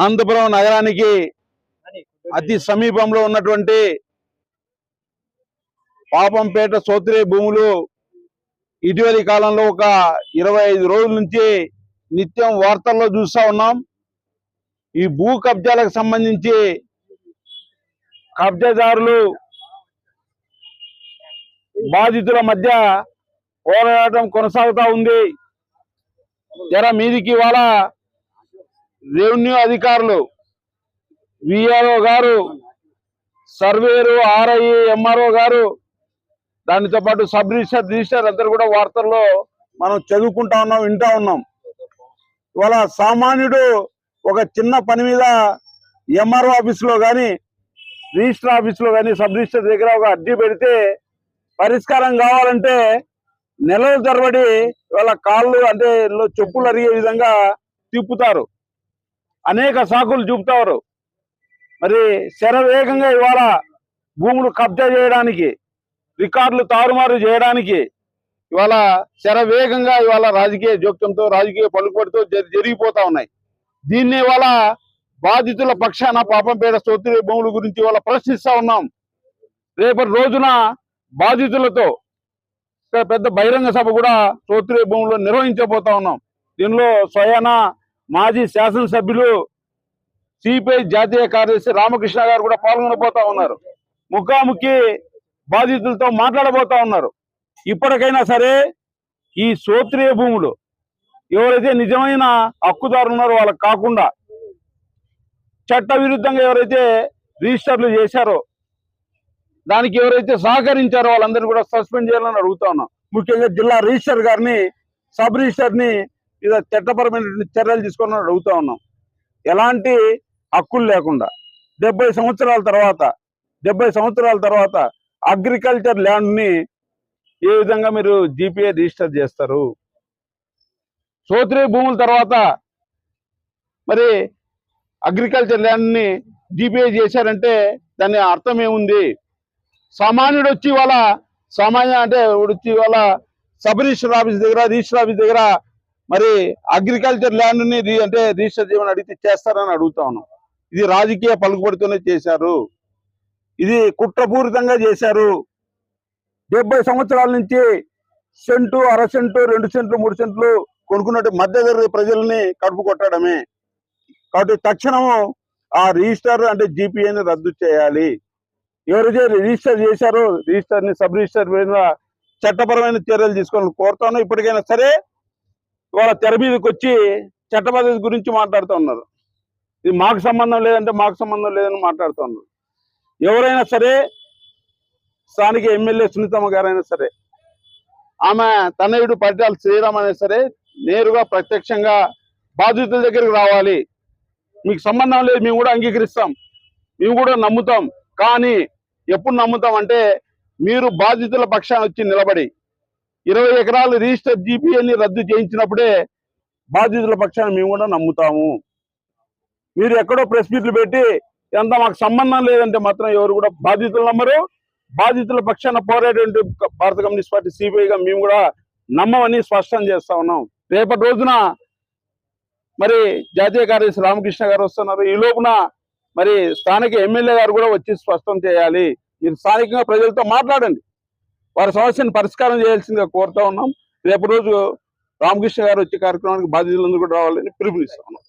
అనంతపురం నగరానికి అతి సమీపంలో ఉన్నటువంటి పాపంపేట సోత్రే భూములు ఇటీవలి కాలంలో ఒక 25 రోజుల నుంచి నిత్యం వార్తల్లో చూస్తా ఉన్నాం. ఈ భూ కబ్జాలకు సంబంధించి కబ్జాదారులు బాధితుల మధ్య పోరాటం కొనసాగుతా ఉంది. జర మీదికి ఇవాళ రెవెన్యూ అధికారులు, విఆర్ఓ గారు, సర్వేరు, ఆర్ఐ, ఎంఆర్ఓ గారు, దానితో పాటు సబ్ రిజిస్టర్ అందరూ కూడా వార్తల్లో మనం చదువుకుంటా ఉన్నాం, వింటా ఉన్నాం. ఇవాళ సామాన్యుడు ఒక చిన్న పని మీద ఎంఆర్ఓ ఆఫీసులో కానీ, రిజిస్టర్ ఆఫీసులో కానీ, సబ్ రిజిస్టర్ దగ్గర ఒక అర్జీ పెడితే పరిష్కారం కావాలంటే నెలల తరబడి వాళ్ళ కాళ్ళు అంటే చెప్పులు అరిగే విధంగా తిప్పుతారు, అనేక సాకులు చూపుతారు. మరి శరవేగంగా ఇవాళ భూములు కబ్జా చేయడానికి, రికార్డులు తారుమారు చేయడానికి ఇవాళ శరవేగంగా ఇవాళ రాజకీయ జోక్యంతో, రాజకీయ పలుకుబడితో జరిగిపోతా ఉన్నాయి. దీన్ని ఇవాళ బాధితుల పక్షాన పాపంపేట సోత్రే భూముల గురించి ఇవాళ ప్రశ్నిస్తా ఉన్నాం. రేపటి రోజున బాధితులతో పెద్ద బహిరంగ సభ కూడా సోత్రే భూముల్లో నిర్వహించబోతా ఉన్నాం. దీనిలో స్వయాన మాజీ శాసనసభ్యులు, సిపిఐ జాతీయ కార్యదర్శి రామకృష్ణ గారు కూడా పాల్గొనబోతా ఉన్నారు. ముఖాముఖి బాధితులతో మాట్లాడబోతా ఉన్నారు. ఇప్పటికైనా సరే ఈ సోత్రే భూములు ఎవరైతే నిజమైన హక్కుదారులు ఉన్నారో వాళ్ళకి కాకుండా చట్ట విరుద్ధంగా ఎవరైతే రిజిస్టర్లు చేశారో, దానికి ఎవరైతే సహకరించారో వాళ్ళందరినీ కూడా సస్పెండ్ చేయాలని అడుగుతా ఉన్నాం. ముఖ్యంగా జిల్లా రిజిస్టర్ గారిని, సబ్ రిజిస్టర్ని ఇలా చట్టపరమైన చర్యలు తీసుకోవాలని అడుగుతా ఉన్నాం. ఎలాంటి హక్కులు లేకుండా 70 సంవత్సరాల తర్వాత అగ్రికల్చర్ ల్యాండ్ని ఏ విధంగా మీరు జీపీఏ రిజిస్టర్ చేస్తారు? సోత్రే భూముల తర్వాత మరి అగ్రికల్చర్ ల్యాండ్ని జీపీఏ చేశారంటే దాని అర్థం ఏముంది? సామాన్యుడు వచ్చి వాళ్ళ సబ్ రిజిస్టర్ ఆఫీస్ దగ్గర, రిజిస్టర్ ఆఫీస్ దగ్గర మరి అగ్రికల్చర్ ల్యాండ్ని అంటే రిజిస్టర్ చేయమని అడిగితే చేస్తారని అడుగుతా ఉన్నాం. ఇది రాజకీయ పలుకుబడితోనే చేశారు, ఇది కుట్రపూరితంగా చేశారు. 70 సంవత్సరాల నుంచి సెంటు, అర సెంటు, 2 సెంట్లు, 3 సెంట్లు కొనుక్కున్నట్టు మధ్యతరగతి ప్రజల్ని కడుపు కొట్టడమే. కాబట్టి తక్షణము ఆ రిజిస్టర్ అంటే జీపీఏని రద్దు చేయాలి. ఎవరైతే రిజిస్టర్ చేశారో రిజిస్టర్ని, సబ్ రిజిస్టర్ మీద చట్టపరమైన చర్యలు తీసుకోవాలని కోరుతాను. ఇప్పటికైనా సరే వాళ్ళ తెర మీదకి వచ్చి చట్ట పద్ధతి గురించి మాట్లాడుతూ ఉన్నారు. ఇది మాకు సంబంధం లేదంటే మాకు సంబంధం లేదని మాట్లాడుతూ ఉన్నారు. ఎవరైనా సరే, స్థానిక ఎమ్మెల్యే సునీతమ్మ గారైనా సరే, ఆమె తనయుడు పరిటాల శ్రీరామ్ అయినా సరే నేరుగా ప్రత్యక్షంగా బాధితుల దగ్గరికి రావాలి. మీకు సంబంధం లేదు, మేము కూడా అంగీకరిస్తాం, మేము కూడా నమ్ముతాం. కానీ ఎప్పుడు నమ్ముతాం అంటే మీరు బాధితుల పక్షాన వచ్చి నిలబడి 20 ఎకరాలు రిజిస్టర్ జీపీఏని రద్దు చేయించినప్పుడే బాధితుల పక్షాన మేము కూడా నమ్ముతాము. మీరు ఎక్కడో ప్రెస్ మీట్లు పెట్టి ఎంత మాకు సంబంధం లేదంటే మాత్రం ఎవరు కూడా బాధితులు నమ్మరు. బాధితుల పక్షాన పోరాడేటువంటి భారత కమ్యూనిస్ట్ పార్టీ సిపిఐగా మేము కూడా నమ్మమని స్పష్టం చేస్తా ఉన్నాం. రేపటి రోజున మరి జాతీయ కార్యదర్శి రామకృష్ణ గారు వస్తున్నారు. ఈ లోపున మరి స్థానిక ఎమ్మెల్యే గారు కూడా వచ్చి స్పష్టం చేయాలి. మీరు స్థానికంగా ప్రజలతో మాట్లాడండి, వారి సమస్యను పరిష్కారం చేయాల్సిందిగా కోరుతా ఉన్నాం. రేపు రోజు రామకృష్ణ గారు వచ్చే కార్యక్రమానికి బాధితులందరూ కూడా రావాలని పిలుపునిస్తా ఉన్నాం.